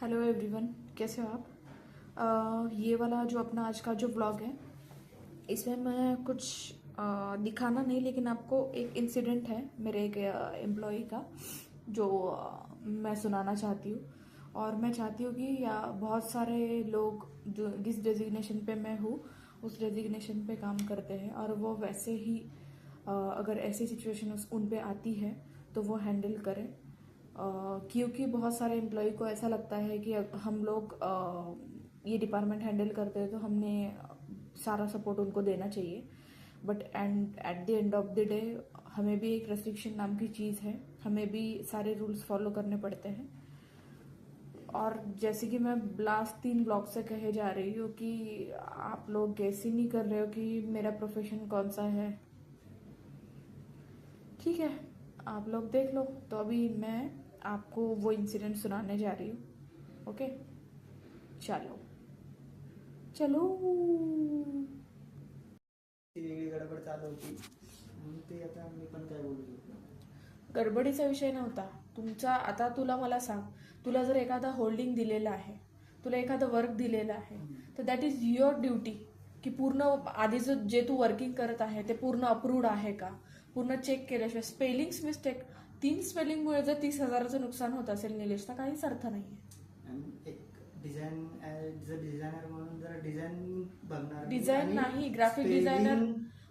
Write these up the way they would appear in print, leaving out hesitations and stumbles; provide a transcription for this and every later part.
Hello everyone, कैसे हो आप। ये वाला जो अपना आज का जो व्लॉग है, इसमें मैं कुछ दिखाना नहीं, लेकिन आपको एक इंसिडेंट है मेरे एक एम्प्लॉई का जो मैं सुनाना चाहती हूँ। और मैं चाहती हूँ कि बहुत सारे लोग जो जिस डेजिग्नेशन पे मैं हूँ उस डेजिग्नेशन पे काम करते हैं, और वो वैसे ही अगर ऐसी सिचुएशन उन पे आती है तो वो हैंडल करें। क्योंकि बहुत सारे एम्प्लॉय को ऐसा लगता है कि हम लोग ये डिपार्टमेंट हैंडल करते हैं तो हमने सारा सपोर्ट उनको देना चाहिए। But at the end of the day हमें भी एक रेस्ट्रिक्शन नाम की चीज़ है, हमें भी सारे रूल्स फॉलो करने पड़ते हैं। और जैसे कि मैं लास्ट 3 ब्लॉग से कहे जा रही हूँ कि आप लोग गैस ही नहीं कर रहे हो कि मेरा प्रोफेशन कौन सा है। ठीक है, आप लोग देख लो। तो अभी मैं आपको वो इंसिडेंट सुनाने जा रही हूँ। ओके, चलो चलो। ती वेगळी गडबड चालू होती म्हणून ते आता मी पण काय बोलू शकतो. गडबडीचा विषय नव्हता तुमचा। आता तुला मला सांग, तुला जर एखादा होल्डिंग दिलेला आहे, तुला एखादं वर्क दिलेलं आहे, तर दॅट इज युअर ड्युटी की पूर्ण आधीचं जे तू वर्किंग करत आहे ते पूर्ण अप्रूव्ड आहे का, पूर्ण चेक केल्याशिवाय स्पेलिंग्स मिस्टेक 3 स्पेलिंगमुळे जर 30,000चं नुकसान होत असेल निलेश, तर काहीच अर्थ नाहीये। आणि एक डिझाईन ॲज अ डिझायनर म्हणून जर डिझाईन बघणार डिझाईन नाही, ग्राफिक डिझायनर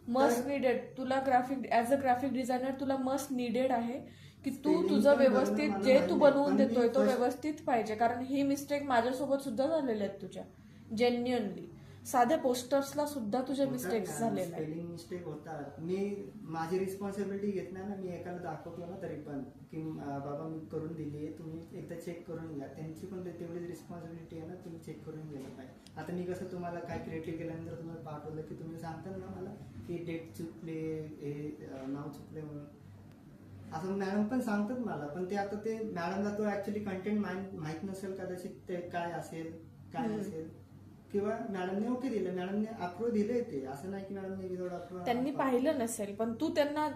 मस्ट नीडेड। तुला graphic as a graphic designer तुला मस्ट नीडेड आहे की तू तुझं व्यवस्थित जे तू बनवून देतोय तो व्यवस्थित पाहिजे। कारण ही मिस्टेक माझ्यासोबत सुद्धा झालेल्या आहेत तुझ्या, जेन्युअनली साध्या पोस्टर्सला सुद्धा तुझ्या मिस्टेक्स झालेल्या आहेत। स्पेलिंग मिस्टेक होतात, मी माझी रिस्पॉन्सिबिलिटी घेत नाही ना। मी एकाला दाखवतो ना तरी पण की बाबा मी करून दिली आहे, तुम्ही एकदा चेक करून घ्या। त्यांची पण तेवढीच रिस्पॉन्सिबिलिटी आहे ना, तुम्ही चेक करून गेलं पाहिजे। आता मी कसं तुम्हाला काय क्रिएटिव्ह केल्यानंतर तुम्हाला पाठवलं की तुम्ही सांगता ना मला की डेट चुकले, हे नाव चुकले म्हणून, असं मॅडम पण सांगतात मला। पण ते आता ते मॅडमला तो ऍक्च्युली कंटेंट माहित नसेल कदाचित, ते काय असेल काय नसेल, किंवा मॅडमने ओके दिलं, मॅडमने अप्रूव्ह दिले ते, असं नाही की मॅडमने विदाउट अप्रूव्ह त्यांनी पाहिलं नसेल, पण तू त्यांना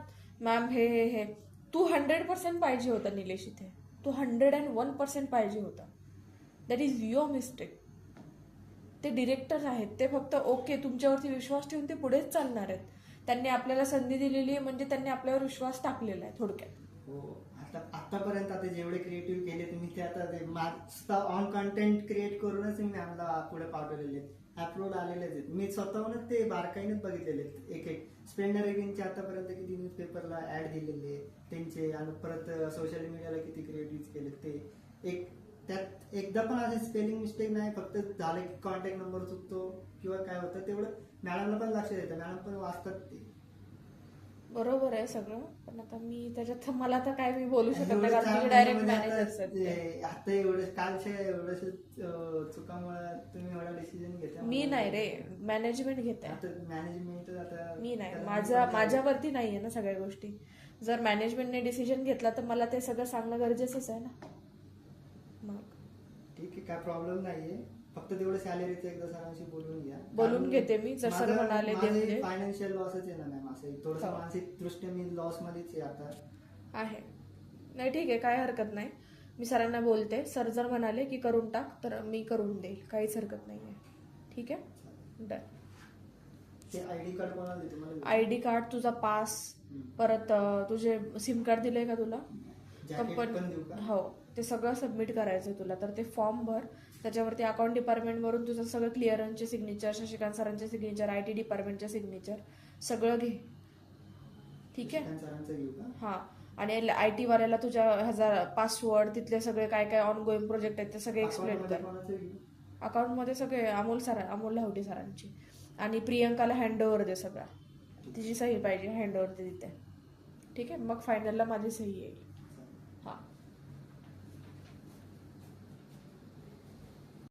मॅम हे तू 100% पाहिजे होता निलेश इथे, तू 101% पाहिजे होता। That is your mistake. ते डिरेक्टर आहेत, ते फक्त ओके तुमच्यावरती विश्वास ठेवून ते पुढेच चालणार आहेत। त्यांनी आपल्याला संधी दिलेली आहे म्हणजे त्यांनी आपल्यावर विश्वास टाकलेला आहे थोडक्यात। हो, आतापर्यंत आता जेवढे क्रिएटिव्ह केले तुम्ही ते आता ते ऑन कंटेंट क्रिएट करूनच मी मॅमला पुढे पाठवलेले आहेत, अप्रूव्ह आलेलेच आहेत। मी स्वतःहूनच ते बारकाईनेच बघितलेले आहेत, एक एक स्प्लेंडर एगिनचे आतापर्यंत किती न्यूजपेपरला ऍड दिलेले त्यांचे, आणि परत सोशल मीडियाला किती क्रिएटिव्ह केले ते। एक त्यात एकदा पण असे स्पेलिंग मिस्टेक नाही, फक्त झालं की कॉन्टॅक्ट नंबर चुकतो किंवा काय होतं, तेवढं मॅडमला पण लक्ष देतं, मॅडम पण वाचतात ते। बरोबर आहे सगळं, पण आता मी त्याच्यात मला तर काय मी बोलू शकत नाही, कारण तुम्ही डायरेक्ट मॅनेजर आता एवढं कालच्या एवढं चुकामुळे तुम्ही एवढा डिसिजन घेता। मी नाही रे, मॅनेजमेंट घेते। आता मॅनेजमेंट आता मी नाही, माझ्यावरती नाहीये ना सगळ्या गोष्टी। जर मॅनेजमेंटने डिसिजन घेतला तर मला ते सगळं सांगणं गरजेचंच आहे ना। मग ठीक आहे, काय प्रॉब्लेम नाहीये, फक्त तेवढं सॅलरीचं एकदा सरांशी बोलून घ्या। बोलून घेते मी, जर सर म्हणाले दे फायनान्शियल लॉसच आहे ना मॅम, असं थोडंसं मानसिक दृष्ट्या मी लॉस मध्येच आहे आता आहे। नाही ठीक आहे, काय हरकत नाही, मी सरांना बोलते। सर जर म्हणाले की करून टाक तर मी करून देईल, काहीच हरकत नाहीये। ठीक आहे, डन। ते आयडी कार्ड कोणाला देतो मला? आयडी कार्ड, तुझा पास, परत तुझे सिम कार्ड दिलंय का तुला? कंपनी, हो, ते सगळं सबमिट करायचंय तुला। तर ते फॉर्म भर, त्याच्यावरती अकाउंट डिपार्टमेंटवरून तुझं सगळं क्लिअरन्सचे सिग्नेचर, शशिकांत सरांचे सिग्नेचर, IT डिपार्टमेंटचे सिग्नेचर सगळं घे। ठीक आहे, हा। आणि IT वाल्याला तुझ्या पासवर्ड, तिथले सगळे काय काय ऑन गोईंग प्रोजेक्ट आहेत ते सगळे एक्सप्लेन कर। अकाउंटमध्ये सगळे अमोल लाहोटी सरांची, आणि प्रियंकाला हँडओव्हर दे सगळा, तिची सही पाहिजे, हँडओव्हर दे तिथे। ठीक आहे, मग फायनलला माझी सही येईल।